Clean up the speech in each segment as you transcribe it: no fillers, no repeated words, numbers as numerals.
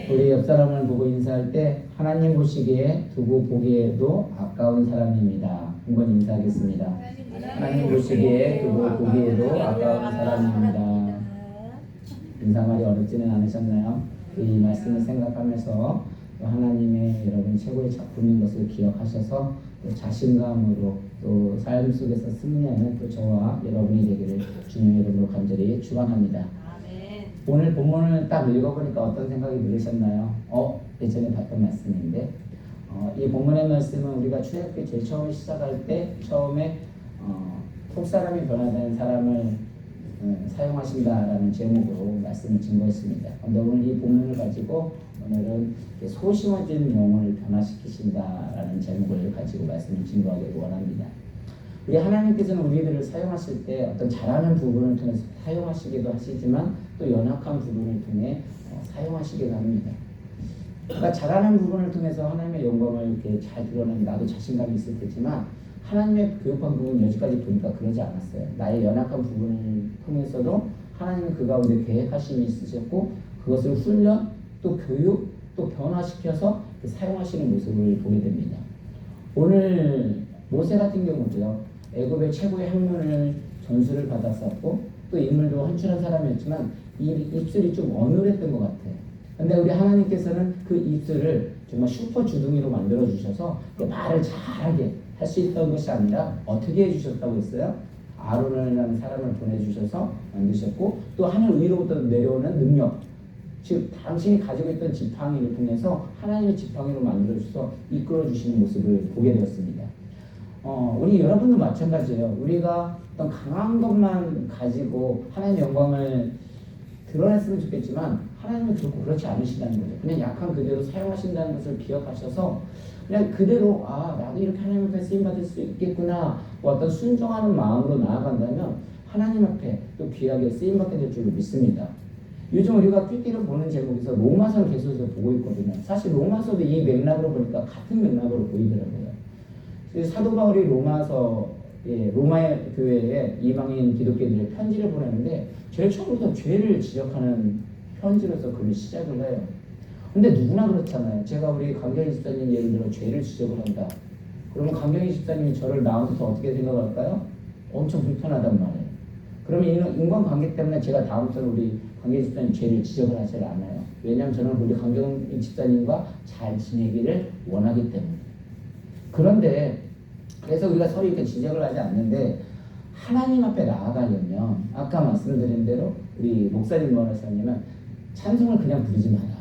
우리 옆 사람을 보고 인사할 때 하나님 보시기에 두고 보기에도 아까운 사람입니다. 한번 인사하겠습니다. 하나님 보시기에 두고 보기에도 아까운 사람입니다. 인사말이 어렵지는 않으셨나요? 이 말씀을 생각하면서 하나님의 여러분 최고의 작품인 것을 기억하셔서 또 자신감으로 또 삶 속에서 승리하는 또 저와 여러분이 되기를 주님의 이름으로 간절히 축원합니다. 오늘 본문을 딱 읽어보니까 어떤 생각이 들으셨나요? 예전에 봤던 말씀인데 이 본문의 말씀은 우리가 출애굽기 제일 처음 시작할 때 처음에 속사람이 변화된 사람을 사용하신다라는 제목으로 말씀을 증거했습니다. 그런데 오늘 이 본문을 가지고 오늘은 소심어진 영혼을 변화시키신다라는 제목을 가지고 말씀을 증거하기를 원합니다. 우리 하나님께서는 우리들을 사용하실 때 어떤 잘하는 부분을 통해서 사용하시기도 하시지만 또 연약한 부분을 통해 사용하시기도 합니다. 그러니까 잘하는 부분을 통해서 하나님의 영광을 이렇게 잘 드러내는 나도 자신감이 있을 테지만 하나님의 교육한 부분 여기까지 보니까 그러지 않았어요. 나의 연약한 부분을 통해서도 하나님은 그 가운데 계획하심이 있으셨고 그것을 훈련, 또 교육, 또 변화시켜서 사용하시는 모습을 보게 됩니다. 오늘 모세 같은 경우도요. 애굽의 최고의 학문을 전수를 받았었고 또 인물도 헌칠한 사람이었지만 이 입술이 좀 어눌했던 것 같아요. 근데 우리 하나님께서는 그 입술을 정말 슈퍼 주둥이로 만들어 주셔서 말을 잘하게 할 수 있던 것이 아니라 어떻게 해주셨다고 했어요? 아론이라는 사람을 보내주셔서 만드셨고 또 하늘 위로부터 내려오는 능력, 즉 당신이 가지고 있던 지팡이를 통해서 하나님의 지팡이로 만들어 주셔서 이끌어 주시는 모습을 보게 되었습니다. 우리 여러분도 마찬가지예요. 우리가 어떤 강한 것만 가지고 하나님의 영광을 드러냈으면 좋겠지만 하나님은 결코 그렇지 않으시다는 거죠. 그냥 약한 그대로 사용하신다는 것을 기억하셔서 그냥 그대로 나도 이렇게 하나님 앞에 쓰임받을 수 있겠구나 어떤 순종하는 마음으로 나아간다면 하나님 앞에 또 귀하게 쓰임받게 될 줄로 믿습니다. 요즘 우리가 삐끼를 보는 제목에서 로마서를 계속해서 보고 있거든요. 사실 로마서도 이 맥락으로 보니까 같은 맥락으로 보이더라고요. 사도 바울이 로마의 교회에 이방인 기독교인들의 편지를 보내는데 제일 처음부터 죄를 지적하는 편지로서 글을 시작을 해요. 근데 누구나 그렇잖아요. 제가 우리 강경희 집사님 예를 들어 죄를 지적을 한다. 그러면 강경희 집사님이 저를 다음부터 어떻게 생각할까요? 엄청 불편하단 말이에요. 그러면 인간관계 때문에 제가 다음부터는 우리 강경희 집사님 죄를 지적을 하지 않아요. 왜냐하면 저는 우리 강경희 집사님과 잘 지내기를 원하기 때문에. 그런데 그래서 우리가 서로 이렇게 지적을 하지 않는데 하나님 앞에 나아가려면 아까 말씀드린 대로 우리 목사님 뭐라 하셨냐면 찬송을 그냥 부르지 마라.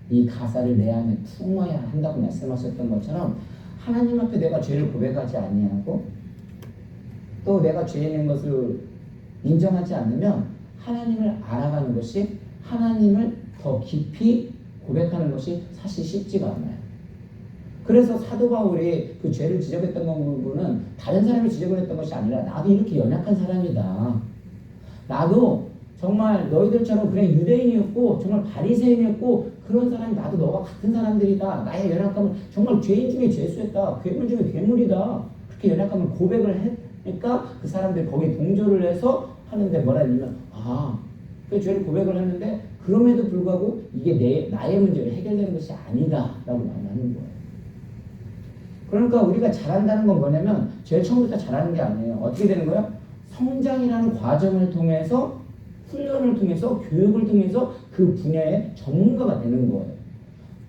이 가사를 내 안에 품어야 한다고 말씀하셨던 것처럼 하나님 앞에 내가 죄를 고백하지 아니하고 또 내가 죄인인 것을 인정하지 않으면 하나님을 알아가는 것이 하나님을 더 깊이 고백하는 것이 사실 쉽지가 않아요. 그래서 사도 바울이 그 죄를 지적했던 부분은 다른 사람이 지적을 했던 것이 아니라 나도 이렇게 연약한 사람이다. 나도 정말 너희들처럼 그냥 유대인이었고 정말 바리새인이었고 그런 사람이 나도 너와 같은 사람들이다. 나의 연약함은 정말 죄인 중에 죄수였다. 괴물 중에 괴물이다. 그렇게 연약함을 고백을 하니까 그 사람들이 거기에 동조를 해서 하는데 뭐라 했냐면 그 죄를 고백을 했는데 그럼에도 불구하고 이게 나의 문제로 해결되는 것이 아니다 라고 말하는 거예요. 그러니까 우리가 잘한다는 건 뭐냐면 제일 처음부터 잘하는 게 아니에요. 어떻게 되는 거예요? 성장이라는 과정을 통해서 훈련을 통해서 교육을 통해서 그 분야의 전문가가 되는 거예요.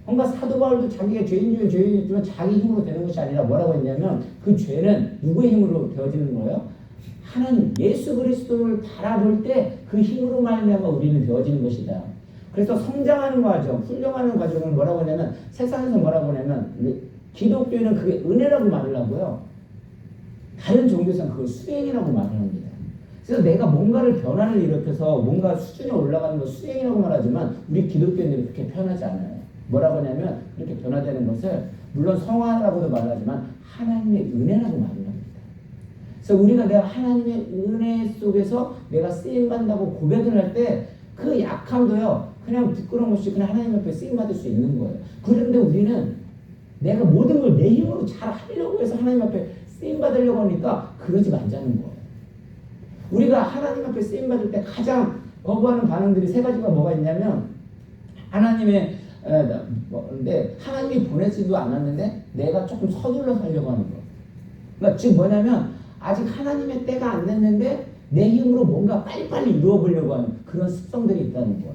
그러니까 사도 바울도 자기가 죄인 중에 죄인이지만 자기 힘으로 되는 것이 아니라 뭐라고 했냐면 그 죄는 누구의 힘으로 되어지는 거예요? 하나님 예수 그리스도를 바라볼 때 그 힘으로 말미암아 우리는 되어지는 것이다. 그래서 성장하는 과정, 훈련하는 과정을 뭐라고 하냐면 세상에서 뭐라고 하냐면 기독교인은 그게 은혜라고 말을 하고요. 다른 종교에서는 그걸 수행이라고 말을 합니다. 그래서 내가 뭔가를 변화를 일으켜서 뭔가 수준이 올라가는 걸 수행이라고 말하지만 우리 기독교인들은 그렇게 표현하지 않아요. 뭐라고 하냐면 그렇게 변화되는 것을 물론 성화라고도 말하지만 하나님의 은혜라고 말을 합니다. 그래서 우리가 내가 하나님의 은혜 속에서 내가 쓰임받는다고 고백을 할 때 그 약함도요. 그냥 부끄러움 없이 그냥 하나님 앞에 쓰임받을 수 있는 거예요. 그런데 우리는 내가 모든 걸 내 힘으로 잘 하려고 해서 하나님 앞에 쓰임받으려고 하니까 그러지 말자는 거예요. 우리가 하나님 앞에 쓰임받을 때 가장 거부하는 반응들이 세 가지가 뭐가 있냐면 하나님의 근데 하나님이 보내지도 않았는데 내가 조금 서둘러 살려고 하는 거. 그러니까 지금 뭐냐면 아직 하나님의 때가 안 됐는데 내 힘으로 뭔가 빨리빨리 이루어보려고 하는 그런 습성들이 있다는 거야.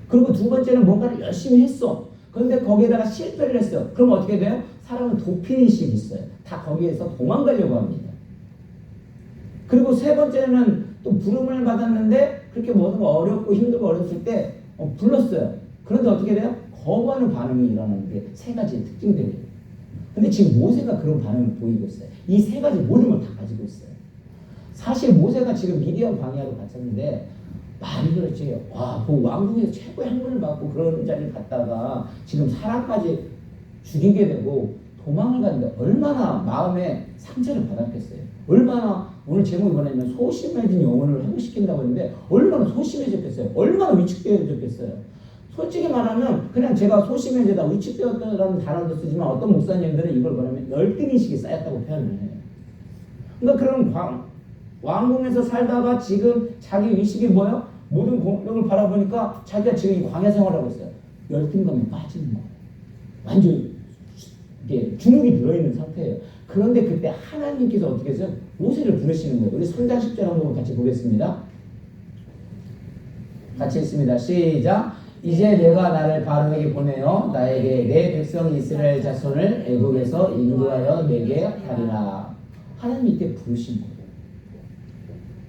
그리고 두 번째는 뭔가를 열심히 했어. 그런데 거기에다가 실패를 했어. 그럼 어떻게 돼요? 사람은 도피의식이 있어요. 다 거기에서 도망가려고 합니다. 그리고 세 번째는 또 부름을 받았는데 그렇게 모든 거 어렵고 힘들고 어렸을 때 불렀어요. 그런데 어떻게 돼요? 거부하는 반응이 일어나는 게 세 가지의 특징들이에요. 근데 지금 모세가 그런 반응을 보이고 있어요. 이 세 가지 모든 걸 다 가지고 있어요. 사실 모세가 지금 미디안 광야로 갔었는데 말이 그렇지. 와, 그 왕궁에서 최고의 행운을 받고 그런 자리를 갔다가 지금 사람까지 죽이게 되고 도망을 갔는데 얼마나 마음에 상처를 받았겠어요. 얼마나 오늘 제목이 뭐냐면 소심해진 영혼을 회복시킨다고 했는데 얼마나 소심해졌겠어요. 얼마나 위축되어졌겠어요. 솔직히 말하면 그냥 제가 소심해지다 위축되었다라는 단어도 쓰지만 어떤 목사님들은 이걸 뭐냐면 열등의식이 쌓였다고 표현을 해요. 그러니까 그런 왕궁에서 살다가 지금 자기 의식이 뭐예요? 모든 공력을 바라보니까 자기가 지금 이 광야 생활하고 있어요. 열등감에 빠지는 거예요. 완전 이게 주눅이 들어있는 상태예요. 그런데 그때 하나님께서 어떻게 해서 모세를 부르시는 거예요. 우리 3장 10절 한번 같이 보겠습니다. 같이 읽습니다. 시작. 이제 내가 나를 바로에게 보내어 나에게 내 백성 이스라엘 자손을 애국에서 인도하여 내게 하리라. 하나님이 이때 부르신 거예요.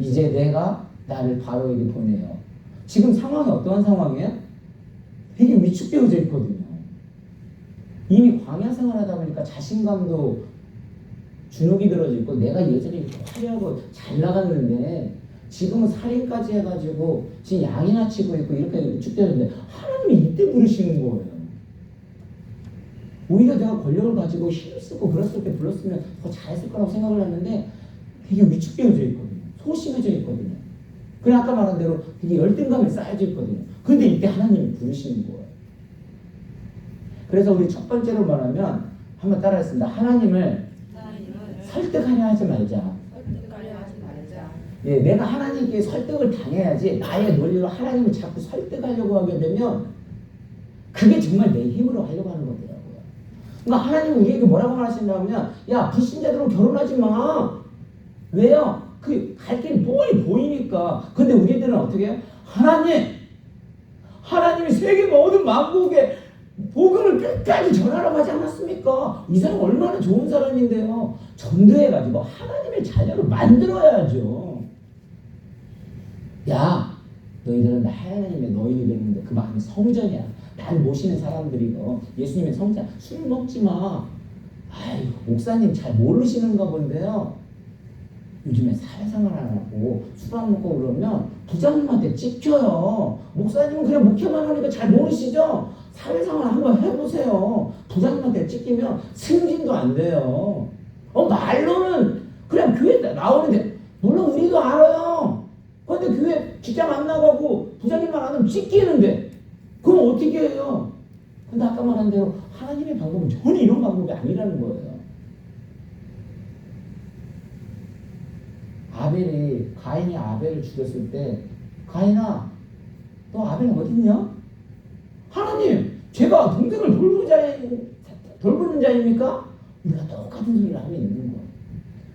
이제 내가 나를 바로에게 보내요. 지금 상황이 어떠한 상황이에요? 되게 위축되어져 있거든요. 이미 광야 생활하다 보니까 자신감도 주눅이 들어져 있고 내가 예전에 이렇게 화려하고 잘 나갔는데 지금은 살인까지 해가지고 지금 양이나 치고 있고 이렇게 위축되는데 하나님이 이때 부르시는 거예요. 오히려 내가 권력을 가지고 힘쓰고 그랬을 때 불렀으면 더 잘했을 거라고 생각을 했는데 되게 위축되어져 있거든요. 소심해져 있거든요. 그래 아까 말한 대로 되게 열등감에 쌓여져 있거든요. 그런데 이때 하나님이 부르시는 거예요. 그래서 우리 첫 번째로 말하면 한번 따라했습니다. 하나님을 설득하려 하지 말자. 예, 내가 하나님께 설득을 당해야지 나의 논리로 하나님을 자꾸 설득하려고 하게 되면 그게 정말 내 힘으로 하려고 하는 거더라고요. 그러니까 하나님은 우리에게 뭐라고 말하신다면 야 불신자들은 결혼하지 마. 왜요? 그 갈 길이 뻔히 보이니까. 근데 우리들은 어떻게 해요? 하나님이 세계 모든 만국에 복음을 끝까지 전하라고 하지 않았습니까? 이 사람 얼마나 좋은 사람인데요. 전도해가지고 하나님의 자녀로 만들어야죠. 야, 너희들은 나 하나님의 너희들이 되는데 그 마음이 성전이야. 날 모시는 사람들이고 예수님의 성전. 술 먹지 마. 아이고 목사님 잘 모르시는가 본데요. 요즘에 사회생활 안 하고 술 안 먹고 그러면 부장님한테 찍혀요. 목사님은 그냥 목회만 하니까 잘 모르시죠? 사회생활 한번 해보세요. 부장님한테 찍히면 승진도 안 돼요. 말로는 그냥 교회 나오는데 물론 우리도 알아요. 그런데 교회 직장 안 나가고 부장님만 안 하면 찍히는데 그럼 어떻게 해요? 근데 아까 말한 대로 하나님의 방법은 전혀 이런 방법이 아니라는 거예요. 가인이 아벨을 죽였을 때 가인아 너 아벨 어딨냐? 하나님 제가 동생을 돌보는 자입니까? 우리가 똑같은 소리를 하고 있는 거예요.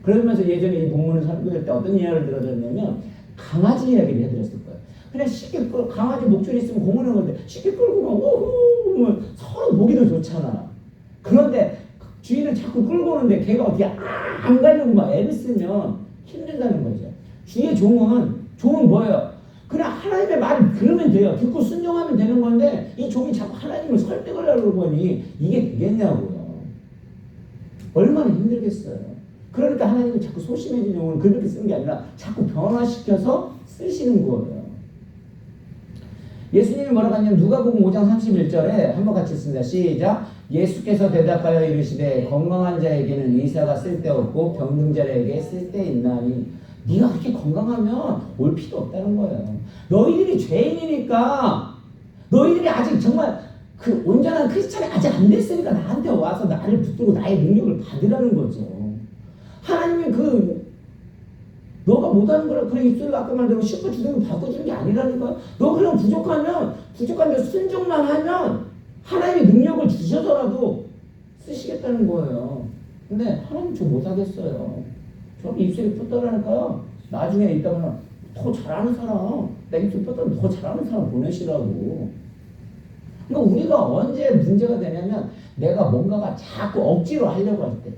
그러면서 예전에 이 본문을 설교할 때 어떤 이야기를 들어줬냐면 강아지 이야기를 해드렸을 거예요. 그냥 쉽게 강아지 목줄이 있으면 공원에 가는데 쉽게 끌고 막 오호 서로 보기도 좋잖아. 그런데 주인을 자꾸 끌고 오는데 걔가 어떻게 안 가려고 막 애를 쓰면 힘들다는 거죠. 주의 종은 뭐예요? 그냥 하나님의 말을 들으면 돼요. 듣고 순종하면 되는 건데 이 종이 자꾸 하나님을 설득을 하려고 하니 이게 되겠냐고요. 얼마나 힘들겠어요. 그러니까 하나님은 자꾸 소심해진 용어는 그렇게 쓰는 게 아니라 자꾸 변화시켜서 쓰시는 거예요. 예수님이 뭐라고 하냐면 누가복음 5장 31절에 한번 같이 읽습니다. 시작. 예수께서 대답하여 이르시되 건강한 자에게는 의사가 쓸데없고 병든 자에게 쓸데있나니 네가 그렇게 건강하면 올 필요 없다는 거예요. 너희들이 죄인이니까 너희들이 아직 정말 그 온전한 크리스찬이 아직 안 됐으니까 나한테 와서 나를 붙들고 나의 능력을 받으라는 거죠. 하나님이 그 너가 못하는 거라 그래 입술로 아까 말대로 슈퍼 주둥이 바꿔주는 게 아니라니까. 너 그냥 부족한데 순종만 하면 하나님이 능력을 주셔서라도 쓰시겠다는 거예요. 근데 하나님 저 못하겠어요. 저 입술이 뻗더라니까요. 나중에 있다면 더 잘하는 사람, 나 입술 뻗더라면 더 잘하는 사람 보내시라고. 그러니까 우리가 언제 문제가 되냐면 내가 뭔가가 자꾸 억지로 하려고 할 때.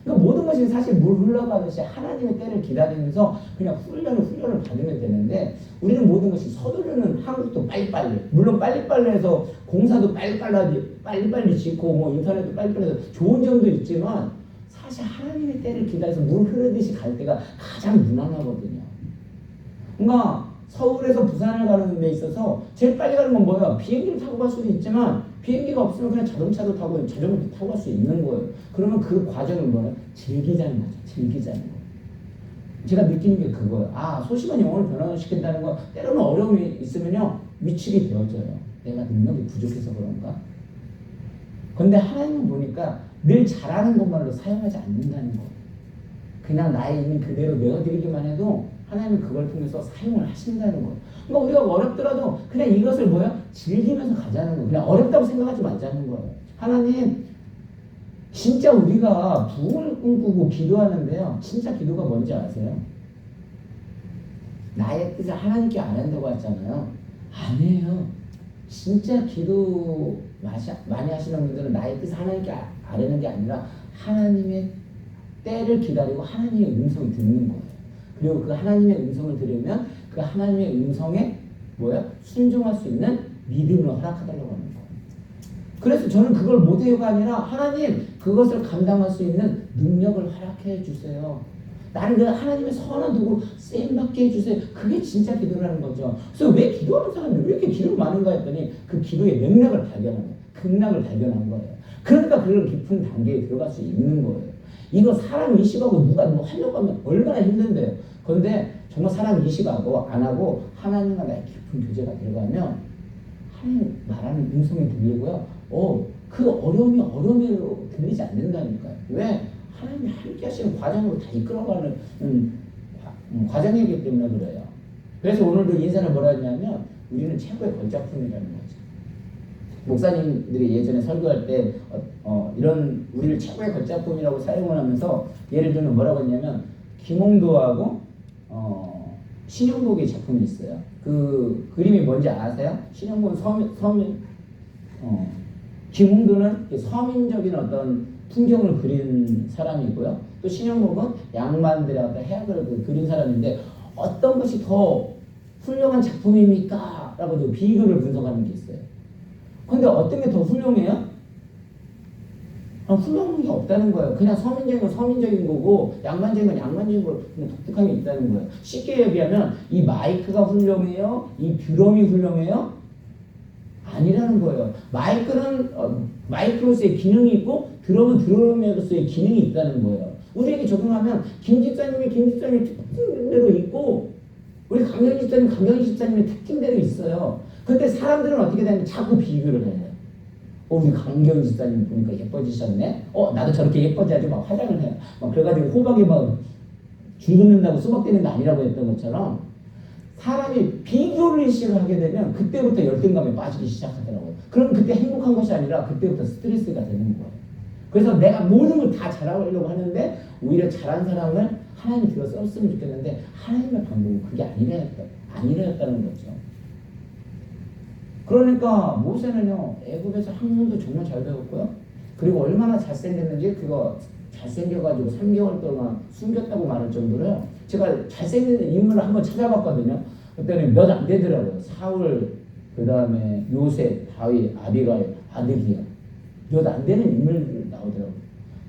그러니까 모든 것이 사실 물 흘러가듯이 하나님의 때를 기다리면서 그냥 훈련을 받으면 되는데 우리는 모든 것이 서두르는 한국도 빨리빨리 물론 빨리빨리해서 공사도 빨리빨리 짓고 뭐 인터넷도 빨리빨리 해서 좋은 점도 있지만 사실 하나님의 때를 기다려서 물 흐르듯이 갈 때가 가장 무난하거든요. 그러니까 서울에서 부산을 가는 데 있어서 제일 빨리 가는 건 뭐야? 비행기를 타고 갈 수도 있지만 비행기가 없으면 그냥 자동차도 타고 자전거도 타고 갈 수 있는 거예요. 그러면 그 과정을 뭐예요? 즐기자는 거죠. 즐기자는 거예요. 제가 느끼는 게 그거예요. 아, 소심한 영혼을 변화시킨다는 거 때로는 어려움이 있으면요 위축이 되어져요. 내가 능력이 부족해서 그런가? 근데 하나님은 보니까 늘 잘하는 것만으로 사용하지 않는다는 거예요. 그냥 나의 있는 그대로 내어드리기만 해도 하나님은 그걸 통해서 사용을 하신다는 거예요. 그러니까 우리가 어렵더라도 그냥 이것을 뭐야? 즐기면서 가자는 거예요. 그냥 어렵다고 생각하지 말자는 거예요. 하나님, 진짜 우리가 부흥을 꿈꾸고 기도하는데요. 진짜 기도가 뭔지 아세요? 나의 뜻을 하나님께 안 한다고 하잖아요. 아니에요. 진짜 기도 많이 하시는 분들은 나의 뜻을 하나님께 아뢰는 게 아니라 하나님의 때를 기다리고 하나님의 음성을 듣는 거예요. 그리고 그 하나님의 음성을 들으면 그 하나님의 음성에 순종할 수 있는 믿음을 허락하달라고 하는 거예요. 그래서 저는 그걸 못해요가 아니라 하나님 그것을 감당할 수 있는 능력을 허락해 주세요. 나는 그 하나님의 선한 도구로 쓰임받게 해주세요. 그게 진짜 기도라는 거죠. 그래서 왜 기도하는 사람이 왜 이렇게 기도가 많은가 했더니 그 기도의 맥락을 발견한 거예요. 극락을 발견한 거예요. 그러니까 그런 깊은 단계에 들어갈 수 있는 거예요. 이거 사람 인식하고 누가 뭐 하려고 하면 얼마나 힘든데요. 그런데 정말 사람 인식하고 안 하고 하나님과 나의 깊은 교제가 들어가면 하나님 말하는 음성이 들리고요. 그 어려움으로 들리지 않는다니까요. 왜? 하나님이 함께 하시는 과정으로 다 이끌어가는 과정이기 때문에 그래요. 그래서 오늘도 인사를 뭐라 했냐면 우리는 최고의 걸작품이라는 거죠. 목사님들이 예전에 설교할 때 이런 우리를 최고의 걸작품이라고 사용을 하면서 예를 들면 뭐라고 했냐면 김홍도하고 신영복의 작품이 있어요. 그 그림이 뭔지 아세요? 신영복은 김홍도는 서민적인 어떤 풍경을 그린 사람이고요. 또 신영복은 양반들의 어떤 해악을 그린 사람인데 어떤 것이 더 훌륭한 작품입니까? 라고 비교를 분석하는 게 있어요. 근데 어떤 게 더 훌륭해요? 훌륭한 게 없다는 거예요. 그냥 서민적인 건 서민적인 거고 양반적인 건 양반적인 거 그냥 독특한 게 있다는 거예요. 쉽게 얘기하면 이 마이크가 훌륭해요? 이 드럼이 훌륭해요? 아니라는 거예요. 마이크는 마이크로서의 기능이 있고 드럼은 드럼으로서의 기능이 있다는 거예요. 우리에게 적용하면 김 집사님이 특징대로 있고 우리 강경희 집사님의 특징대로 있어요. 근데 사람들은 어떻게 되냐면 자꾸 비교를 해요. 우리 강경희 집사님 보니까 예뻐지셨네. 나도 저렇게 예뻐져야지 막 화장을 해요. 막 그래가지고 호박이 막 죽는다고 수박되는 게 아니라고 했던 것처럼 사람이 비교를 시작하게 되면 그때부터 열등감에 빠지기 시작하더라고요. 그럼 그때 행복한 것이 아니라 그때부터 스트레스가 되는 거예요. 그래서 내가 모든 걸 다 잘하려고 하는데 오히려 잘한 사람을 하나님이 들어 썼으면 좋겠는데 하나님의 방법은 그게 아니라였다는 거죠. 그러니까 모세는요 애굽에서 학문도 정말 잘 배웠고요. 그리고 얼마나 잘생겼는지 그거 잘생겨가지고 3개월 동안 숨겼다고 말할 정도로요. 제가 잘생긴 인물을 한번 찾아봤거든요. 그때는 몇 안 되더라고요. 사울, 그 다음에 요셉, 다윗, 아비가일, 아드기야. 몇 안 되는 인물들 나오더라고요.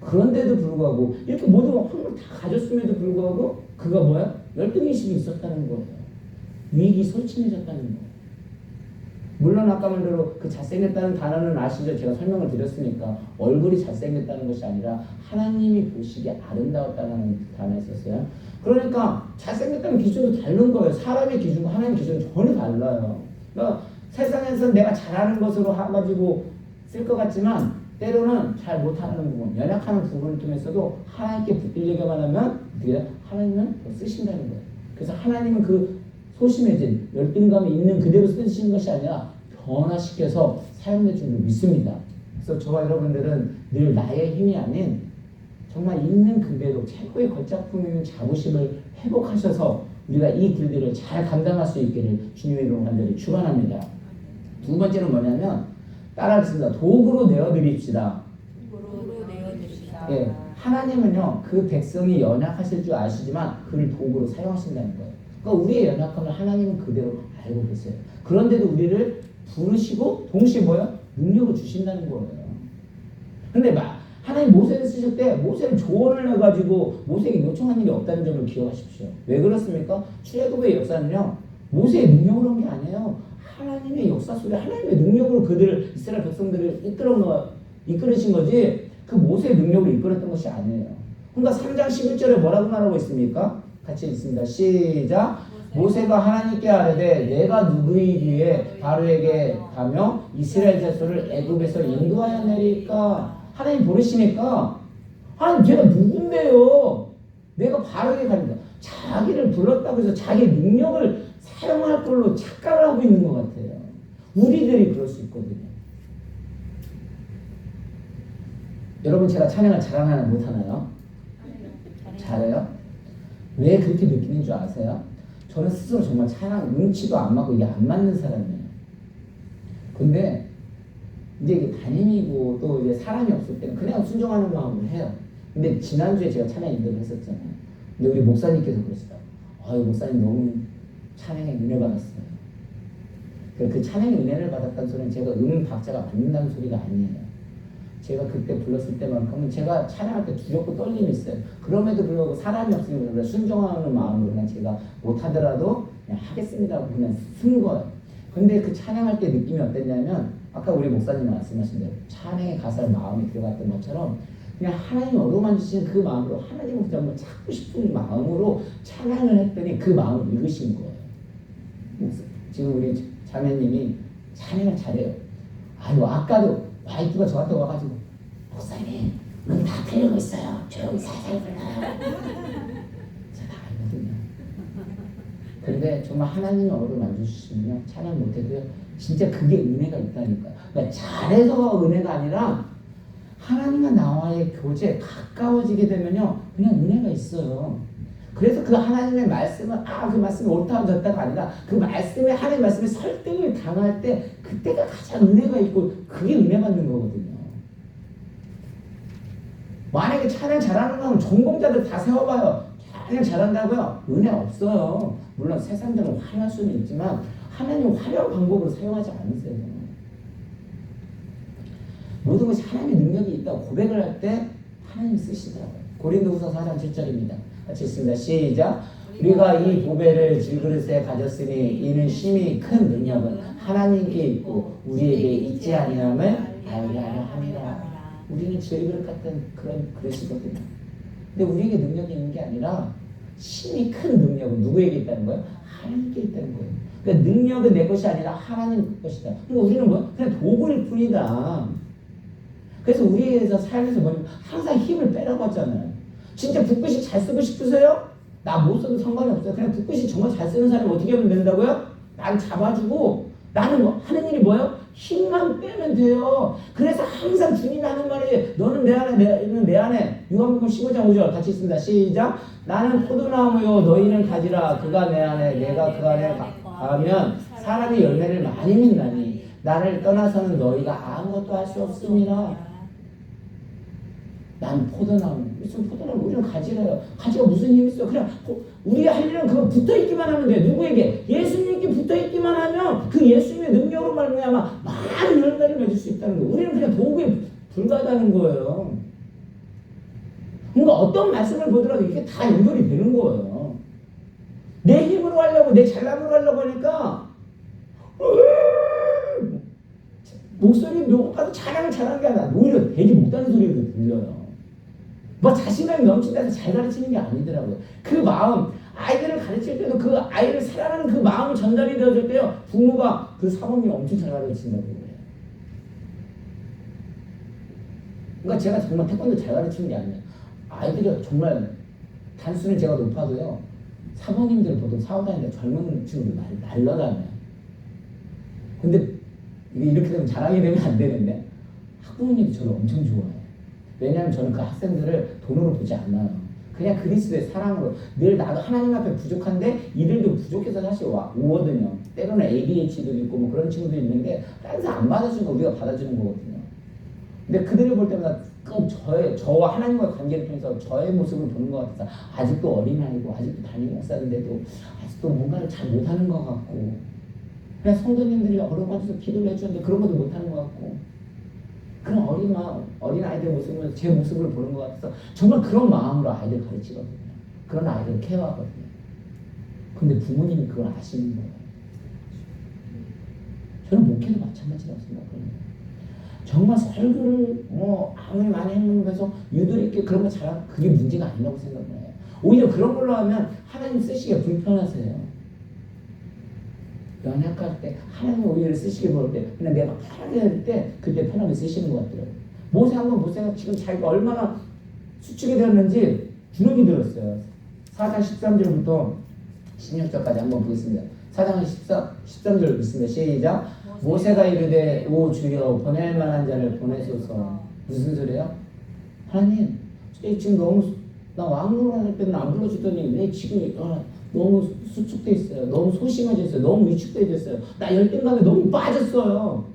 그런데도 불구하고 이렇게 모든 학문을 다 가졌음에도 불구하고 그가 열등의식이 있었다는 거예요. 위기소침해졌다는 거예요. 물론 아까 말대로 그 잘생겼다는 단어는 아시죠? 제가 설명을 드렸으니까 얼굴이 잘생겼다는 것이 아니라 하나님이 보시기에 아름다웠다는 단어가 있었어요. 그러니까 잘생겼다는 기준도 다른 거예요. 사람의 기준과 하나님의 기준은 전혀 달라요. 그러니까 세상에서 내가 잘하는 것으로 가지고 쓸 것 같지만 때로는 잘 못하는 부분, 연약하는 부분을 통해서도 하나님께 붙들리기만 하면 어떻게 돼요? 하나님은 더 쓰신다는 거예요. 그래서 하나님은 그 소심해진 열등감이 있는 그대로 쓰시는 것이 아니라 변화시켜서 사용해 주는 줄 믿습니다. 그래서 저와 여러분들은 늘 나의 힘이 아닌 정말 있는 그대로 최고의 걸작품인 자부심을 회복하셔서 우리가 이 길들을 잘 감당할 수 있기를 주님의 이름으로 간절히 축원합니다. 두 번째는 뭐냐면 따라하겠습니다. 도구로 내어드립시다. 도구로 내어드립시다. 예, 하나님은요 그 백성이 연약하실 줄 아시지만 그를 도구로 사용하신다는 거예요. 그러니까 우리의 연약함을 하나님은 그대로 알고 계세요. 그런데도 우리를 부르시고 동시에 뭐요? 능력을 주신다는 거예요. 근데 하나님 모세를 쓰실 때 모세를 조언을 해가지고 모세에게 요청한 일이 없다는 점을 기억하십시오. 왜 그렇습니까? 출애굽의 역사는요 모세의 능력으로 한 게 아니에요. 하나님의 역사 속에 하나님의 능력으로 그들을 이스라엘 백성들을 이끌으신 거지 그 모세의 능력으로 이끌었던 것이 아니에요. 그러니까 3장 11절에 뭐라고 말하고 있습니까? 같이 읽습니다. 시작. 모세가 하나님께 아뢰되 내가 누구이기에 바로에게 가며 이스라엘 자손을 애굽에서 인도하여 내릴까? 하나님 부르시니까 하나님 제가 누군데요? 내가 바로에게 가니까 자기를 불렀다고 해서 자기 능력을 사용할 걸로 착각을 하고 있는 것 같아요. 우리들이 그럴 수 있거든요. 여러분 제가 찬양을 잘하나 못하나요? 잘해요? 왜 그렇게 느끼는 줄 아세요? 저는 스스로 정말 찬양 눈치도 안 맞고 이게 안 맞는 사람이에요. 근데 이제 이게 담임이고 또 이제 사람이 없을 때는 그냥 순종하는 마음으로 해요. 근데 지난주에 제가 찬양 인도를 했었잖아요. 근데 우리 목사님께서 그러시더라고요. 아유 목사님 너무 찬양에 은혜 받았어요. 그 찬양에 은혜를 받았다는 소리는 제가 박자가 맞는다는 소리가 아니에요. 제가 그때 불렀을 때만큼은 제가 찬양할 때 두렵고 떨림이 있어요. 그럼에도 불구하고 사람이 없으면 순종하는 마음으로 그냥 제가 못하더라도 그냥 하겠습니다 하고 그냥 쓴 거예요. 근데 그 찬양할 때 느낌이 어땠냐면 아까 우리 목사님 말씀하신 대로 찬양의 가사를 마음에 들어갔던 것처럼 그냥 하나님 어루만지신 그 마음으로 하나님을 정말 찾고 싶은 마음으로 찬양을 했더니 그 마음을 읽으신 거예요. 지금 우리 자매님이 찬양을 잘해요. 아유 아까도 와이프가 저한테 와가지고 목사님 문 다 틀리고 있어요. 조용히 살살 불러요. 제가 다 알거든요. 근데 정말 하나님이 얼굴 만져주시면요 찬양 못해도요 진짜 그게 은혜가 있다니까요. 그러니까 잘해서 은혜가 아니라 하나님과 나와의 교제 가까워지게 되면요 그냥 은혜가 있어요. 그래서 그 하나님의 말씀은 그 말씀이 옳다 좋다가 아니라 그 말씀에 하나님의 말씀에 설득을 당할 때 그때가 가장 은혜가 있고 그게 은혜 받는 거거든요. 만약에 찬양 잘하는 건 전공자들 다 세워봐요. 찬양 잘한다고요? 은혜 없어요. 물론 세상적으로 화려할 수는 있지만 하나님 화려한 방법으로 사용하지 않으세요. 모든 것이 하나님의 능력이 있다고 고백을 할 때 하나님이 쓰시더라고요. 고린도후서 4장 7절입니다. 같이 읽습니다. 시작. 우리가 이 보배를 질그릇에 가졌으니 이는 심히 큰 능력은 하나님께 있고 우리에게 있지 아니함을 알게 하려 함이라. 우리는 질그릇 같은 그런 그릇이거든요. 근데 우리에게 능력이 있는 게 아니라 심히 큰 능력은 누구에게 있다는 거예요? 하나님께 있다는 거예요. 그러니까 능력은 내 것이 아니라 하나님 것이다. 그러니까 우리는 뭐 그냥 도구일 뿐이다. 그래서 우리에서 삶에서 뭐냐면 항상 힘을 빼라고 하잖아요. 진짜 붓글씨 잘 쓰고 싶으세요? 나 못 써도 상관이 없어요. 그냥 붓글씨 정말 잘 쓰는 사람이 어떻게 하면 된다고요? 나를 잡아주고 나는 뭐 하는 일이 뭐예요? 힘만 빼면 돼요. 그래서 항상 주님이 하는 말이 너는 내 안에 있는 내 안에 요한복음 15장 5절 같이 있습니다. 시작. 나는 포도나무요 너희는 가지라. 그가 내 안에 내가 그 안에 가면 사람이 열매를 많이 맺나니 나를 떠나서는 너희가 아무것도 할 수 없습니다. 난 포도나무. 무슨 포도나무? 우리는 가지래요. 가지가 무슨 힘이 있어? 그냥 우리 할 일은 그거 붙어있기만 하면 돼. 누구에게? 예수님께 붙어있기만 하면 그 예수님의 능력으로 말미암아 많은 열매를 맺을 수 있다는 거예요. 우리는 그냥 도구에 불과하다는 거예요. 그러니까 어떤 말씀을 보더라도 이게 다 연결이 되는 거예요. 내 힘으로 하려고 내 잘남으로 하려고 하니까 목소리 녹아도 찬양을 잘하는 게 아니라 오히려 되지 못하는 소리가 들려요. 뭐 자신감이 넘친다고 잘 가르치는 게 아니더라고요. 그 마음, 아이들을 가르칠 때도 그 아이를 사랑하는 그 마음이 전달이 되어질 때요. 부모가 그 사모님이 엄청 잘 가르친다고 그래요. 그러니까 제가 정말 태권도 잘 가르치는 게 아니에요. 아이들이 정말 단수는 제가 높아도요. 사모님들 보통 사고 다니는데 젊은 친구들 날라다녀요. 근데 이게 이렇게 되면 자랑이 되면 안 되는데 학부모님이 저를 엄청 좋아해요. 왜냐하면 저는 그 학생들을 돈으로 보지 않아요. 그냥 그리스도의 사랑으로 늘 나도 하나님 앞에 부족한데 이들도 부족해서 사실 오거든요. 때로는 ADHD도 있고 뭐 그런 친구도 있는데 다른 사람 안 받아주는 거 우리가 받아주는 거거든요. 근데 그들을 볼 때마다 꼭 저와 하나님과의 관계를 통해서 저의 모습을 보는 것 같아서 아직도 어린아이고 아직도 담임 목사인데도 아직도 뭔가를 잘 못하는 것 같고 그냥 성도님들이 어려워가지고 기도를 해주는데 그런 것도 못하는 것 같고 그런 어린 아이들 모습을 제 모습을 보는 것 같아서 정말 그런 마음으로 아이들 가르치거든요. 그런 아이들 케어하거든요. 근데 부모님이 그걸 아시는 거예요. 저는 목회도 마찬가지라고 생각합니다. 정말 설교를 아무리 많이 했는데서 유도리 있게 그런 거 잘하면 그게 문제가 아니라고 생각해요. 오히려 그런 걸로 하면 하나님 쓰시기가 불편하세요. 연약할 때 하나님 오히려 쓰시기 모를 때 그냥 내가 편하게 할 때 그때 편하게 쓰시는 것 같더라고요. 모세가 지금 자기가 얼마나 수축이 되었는지 주눅이 들었어요. 4장 13절부터 16절까지 한번 보겠습니다. 4장 13절 읽습니다. 시작. 모세가 이르되 오 주여 보낼 만한 자를 보내소서. 무슨 소리예요? 하나님 지금 너무 나 왕으로 할 때는 안 불러주더니 왜 지금 너무 수축돼 있어요. 너무 소심해졌어요. 너무 위축돼졌어요. 나 열등감에 너무 빠졌어요.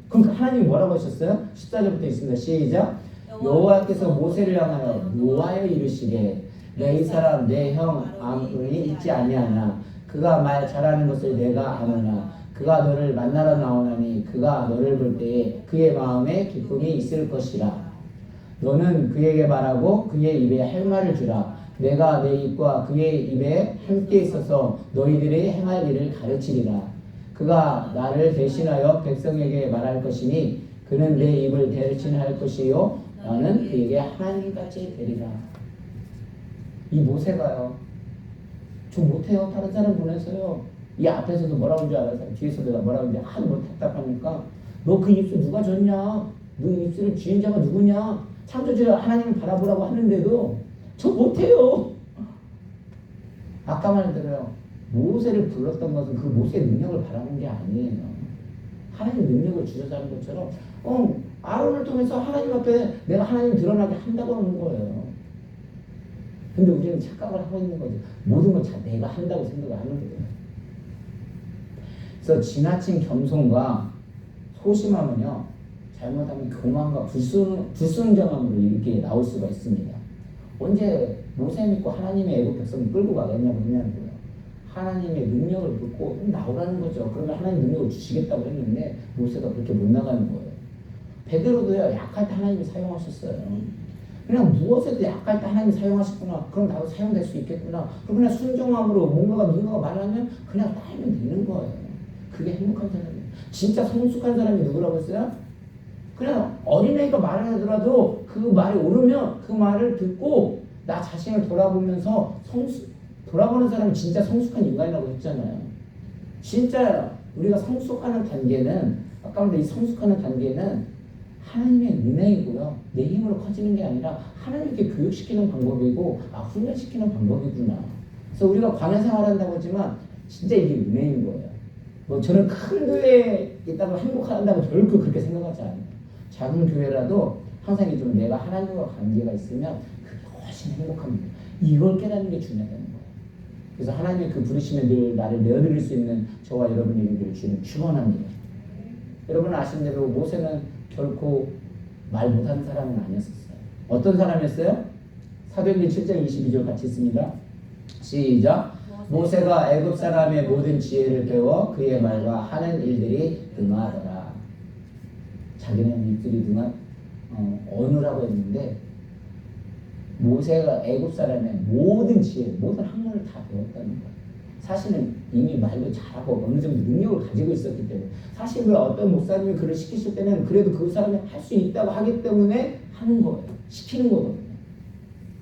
그럼 하나님이 뭐라고 하셨어요? 14절부터 있습니다. 시작. 여호와께서 모세를 향하여 노하여 이르시되 내 이 사람 내 형 아므이 있지 아니하나 그가 말 잘하는 것을 내가 아노나 그가 너를 만나러 나오나니 그가 너를 볼 때에 그의 마음에 기쁨이 있을 것이라. 너는 그에게 말하고 그의 입에 할 말을 주라. 내가 내 입과 그의 입에 함께 있어서 너희들이 행할 일을 가르치리라. 그가 나를 대신하여 백성에게 말할 것이니 그는 내 입을 대신할 것이요 나는 그에게 하나님같이 되리라. 이 모세가요 좀 못해요. 다른 사람 보내서요 이 앞에서도 뭐라고 하는 줄 알아요. 뒤에서도 뭐라고 하는지 하도 못 답답하니까 너 그 입술 누가 줬냐? 너 입술을 쥐은 자가 누구냐? 창조주 하나님을 바라보라고 하는데도 저 못해요. 아까 말대로요. 모세를 불렀던 것은 그 모세의 능력을 바라는 게 아니에요. 하나님 능력을 주셔서 하는 것처럼 아론을 통해서 하나님 앞에 내가 하나님 드러나게 한다고 하는 거예요. 근데 우리는 착각을 하고 있는 거죠. 모든 걸 내가 한다고 생각을 하는 거예요. 그래서 지나친 겸손과 소심함은요. 잘못하면 교만과 불순정함으로 이렇게 나올 수가 있습니다. 언제 모세 믿고 하나님의 애국 백성을 끌고 가겠냐고 했냐고요. 하나님의 능력을 듣고 나오라는 거죠. 그러면 하나님 능력을 주시겠다고 했는데 모세가 그렇게 못 나가는 거예요. 베드로도요. 약할 때 하나님이 사용하셨어요. 그냥 무엇에도 약할 때 하나님이 사용하셨구나. 그럼 나도 사용될 수 있겠구나. 그럼 그냥 순종함으로 누군가가 말하면 그냥 따르면 되는 거예요. 그게 행복한 사람이에요. 진짜 성숙한 사람이 누구라고 했어요? 그냥 어린애가 말을 하더라도 그 말이 옳으면 그 말을 듣고 나 자신을 돌아보면서 돌아보는 사람이 진짜 성숙한 인간이라고 했잖아요. 진짜 우리가 성숙하는 단계는 아까 말한 이 성숙하는 단계는 하나님의 은혜이고요. 내 힘으로 커지는 게 아니라 하나님께 교육시키는 방법이고 훈련시키는 방법이구나. 그래서 우리가 광야 생활한다고 하지만 진짜 이게 은혜인 거예요. 뭐 저는 큰 교회에 있다고 행복한다고 결코 그렇게 생각하지 않아요. 작은 교회라도 항상 좀 내가 하나님과 관계가 있으면 그게 훨씬 행복합니다. 이걸 깨닫는 게 중요하다는 거예요. 그래서 하나님의 그 부르심에 늘 나를 내어드릴 수 있는 저와 여러분에게 주는 축원합니다. 여러분 아시는 대로 모세는 결코 말 못하는 사람은 아니었어요. 어떤 사람이었어요? 사도행전 7장 22절 같이 읽습니다. 시작. 모세가 애굽 사람의 모든 지혜를 배워 그의 말과 하는 일들이 능하더라. 자기는 입술이 언어라고 했는데 모세가 애굽 사람의 모든 지혜, 모든 학문을 다 배웠다는 거예요. 사실은 이미 말도 잘하고 어느 정도 능력을 가지고 있었기 때문에 사실 어떤 목사님이 그를 시키실 때는 그래도 그 사람이 할 수 있다고 하기 때문에 하는 거예요. 시키는 거거든요.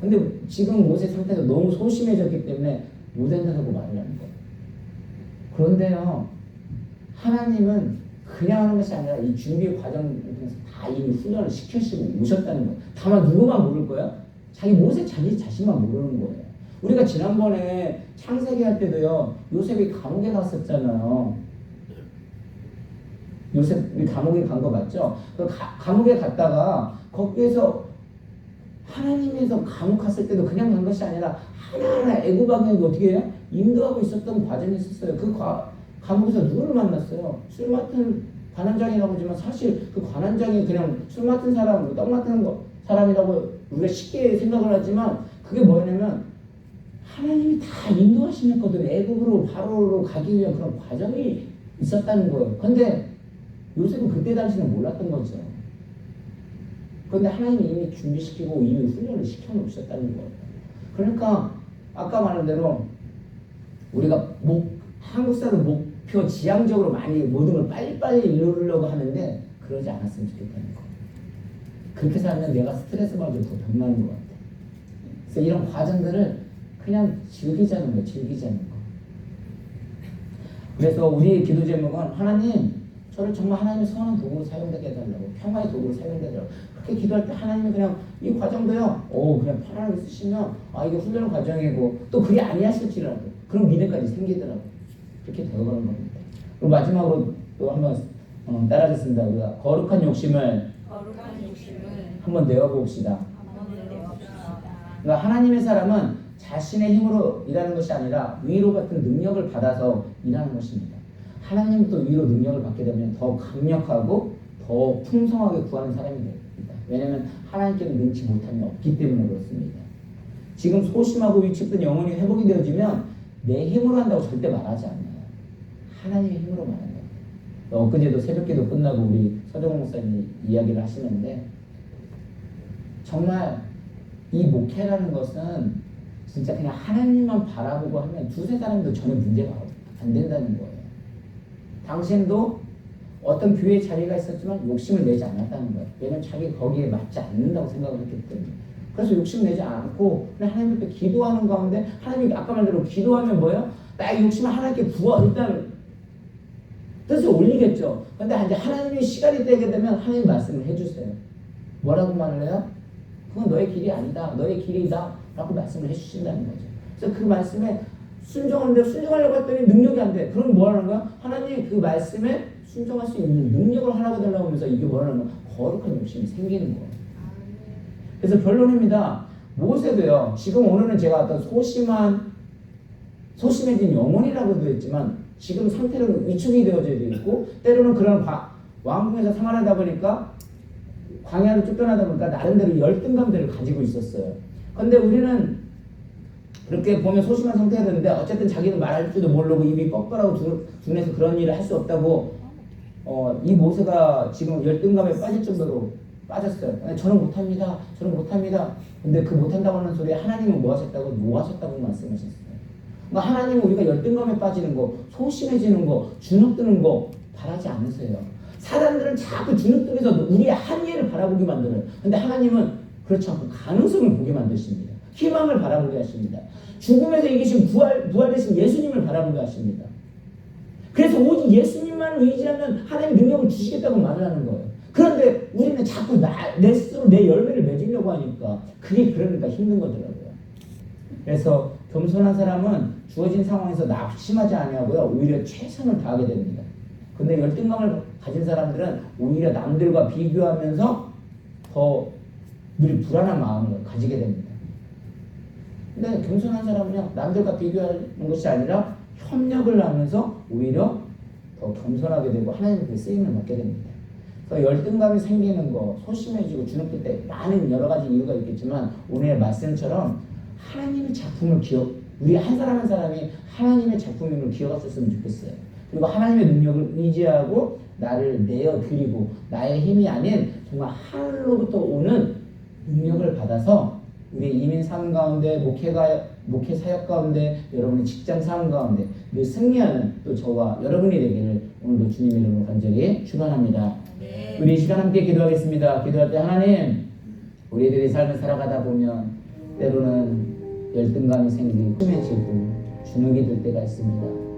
근데 지금 모세 상태가 너무 소심해졌기 때문에 못한다고 말을 하는 거예요. 그런데요, 하나님은 그냥 하는 것이 아니라 이 준비 과정을 통해서 다 이미 훈련을 시키시고 오셨다는 거예요. 다만 누구만 모를 거예요? 자기 자신만 모르는 거예요. 우리가 지난번에 창세기 할 때도요, 요셉이 감옥에 갔었잖아요. 요셉이 감옥에 간 거 맞죠? 감옥에 갔다가 거기에서 하나님에서 감옥 갔을 때도 그냥 간 것이 아니라 하나하나 애굽왕에게 어떻게 해요? 인도하고 있었던 과정이 있었어요. 감옥에서 누구를 만났어요? 술 맡은 관원장이라고 하지만 사실 그 관원장이 그냥 술 맡은 사람, 떡 맡은 사람이라고 우리가 쉽게 생각을 하지만 그게 뭐냐면 하나님이 다 인도하시면거든요. 애굽으로 바로로 가기 위한 그런 과정이 있었다는 거예요. 근데 요셉은 그때 당시는 몰랐던 거죠. 그런데 하나님이 이미 준비시키고 이미 훈련을 시켜놓으셨다는 거예요. 그러니까 아까 말한 대로 우리가 한국 사람 목표 지향적으로 많이 모든 걸 빨리빨리 이루려고 하는데 그러지 않았으면 좋겠다는 거예요. 그렇게 살면 내가 스트레스 받을 더 병나는 것 같아요. 그래서 이런 과정들을 그냥 즐기자는 거예요. 즐기자는 거. 그래서 우리의 기도 제목은 하나님 저를 정말 하나님의 선한 도구로 사용되게 해달라고, 평화의 도구로 사용되게 해달라고. 그렇게 기도할 때 하나님이 그냥 이 과정도요, 그냥 편안하게 쓰시면 이게 훈련 과정이고 또 그게 아니었을지라도 그런 믿음까지 생기더라고요. 그렇게 되어가는 겁니다. 그리고 마지막으로 또 한번 따라하겠습니다. 우리가 거룩한 욕심을 한번 내어봅시다. 그러니까 하나님의 사람은 자신의 힘으로 일하는 것이 아니라 위로 같은 능력을 받아서 일하는 것입니다. 하나님 또 위로 능력을 받게 되면 더 강력하고 더 풍성하게 구하는 사람이 됩니다. 왜냐하면 하나님께는 능치 못함이 없기 때문에 그렇습니다. 지금 소심하고 위축된 영혼이 회복이 되어지면 내 힘으로 한다고 절대 말하지 않아요. 하나님의 힘으로 말하는 거예요. 엊그제도 새벽기도 끝나고 우리 서정훈 목사님이 이야기를 하시는데 정말 이 목회라는 것은 진짜 그냥 하나님만 바라보고 하면 두세 사람도 전혀 문제가 안 된다는 거예요. 당신도 어떤 교회에 자리가 있었지만 욕심을 내지 않았다는 거예요. 왜냐하면 자기가 거기에 맞지 않는다고 생각을 했기 때문에. 그래서 욕심 내지 않고 그냥 하나님 앞에 기도하는 가운데 하나님이 아까 말대로 기도하면 뭐예요? 나의 욕심을 하나님께 일단 뜻을 올리겠죠. 그런데 이제 하나님의 시간이 되게 되면 하나님 말씀을 해주세요. 뭐라고 말을 해요? 그건 너의 길이 아니다. 너의 길이다. 라고 말씀을 해주신다는 거죠. 그래서 그 말씀에 순종하려고 했더니 능력이 안 돼. 그럼 뭐 하는 거야? 하나님 그 말씀에 순종할 수 있는 능력을 하라고 달라고 하면서 이게 뭐라는 거야? 거룩한 욕심이 생기는 거예요. 그래서 결론입니다. 모세도요. 지금 오늘은 제가 어떤 소심해진 영혼이라고도 했지만 지금 상태는 위축이 되어져 있고 때로는 그런 왕궁에서 생활하다 보니까 광야로 쫓겨나다 보니까 나름대로 열등감들을 가지고 있었어요. 그런데 우리는 그렇게 보면 소심한 상태가 되는데 어쨌든 자기는 말할 줄도 모르고 입이 뻑뻑하고 둔해서 그런 일을 할 수 없다고 이 모세가 지금 열등감에 빠질 정도로 빠졌어요. 저는 못합니다. 저는 못합니다. 근데 그 못한다고 하는 소리에 하나님은 뭐 하셨다고? 노하셨다고 말씀하셨어요. 그러니까 하나님은 우리가 열등감에 빠지는 거, 소심해지는 거, 주눅드는 거 바라지 않으세요. 사람들은 자꾸 주눅들면서 우리의 한계를 바라보게 만들어요. 근데 하나님은 그렇지 않고 가능성을 보게 만드십니다. 희망을 바라보게 하십니다. 죽음에서 이기신 부활되신 예수님을 바라보게 하십니다. 그래서 오직 예수님만 의지하면 하나님의 능력을 주시겠다고 말을 하는 거예요. 그런데 우리는 자꾸 내 스스로 내 열매를 맺으려고 하니까 그게 그러니까 힘든 거더라고요. 그래서 겸손한 사람은 주어진 상황에서 낙심하지 아니하고요. 오히려 최선을 다하게 됩니다. 근데 열등감을 가진 사람들은 오히려 남들과 비교하면서 더 늘 불안한 마음을 가지게 됩니다. 근데 겸손한 사람은요. 남들과 비교하는 것이 아니라 협력을 하면서 오히려 더 겸손하게 되고 하나님께 쓰임을 받게 됩니다. 그래서 열등감이 생기는 거, 소심해지고 주눅들 때 많은 여러 가지 이유가 있겠지만 오늘의 말씀처럼 하나님의 작품을 우리 한 사람 한 사람이 하나님의 작품임을 기억했었으면 좋겠어요. 그리고 하나님의 능력을 의지하고 나를 내어드리고 나의 힘이 아닌 정말 하늘로부터 오는 능력을 받아서 우리 이민 삶 가운데 목회 사역 가운데 여러분의 직장 삶 가운데 늘 승리하는 또 저와 여러분이 되기를 오늘도 주님의 이름으로 간절히 축원합니다. 네. 우리 이 시간 함께 기도하겠습니다. 기도할 때 하나님 우리들이 삶을 살아가다 보면 때로는 열등감이 생기고 심해지고 주눅이 들 때가 있습니다.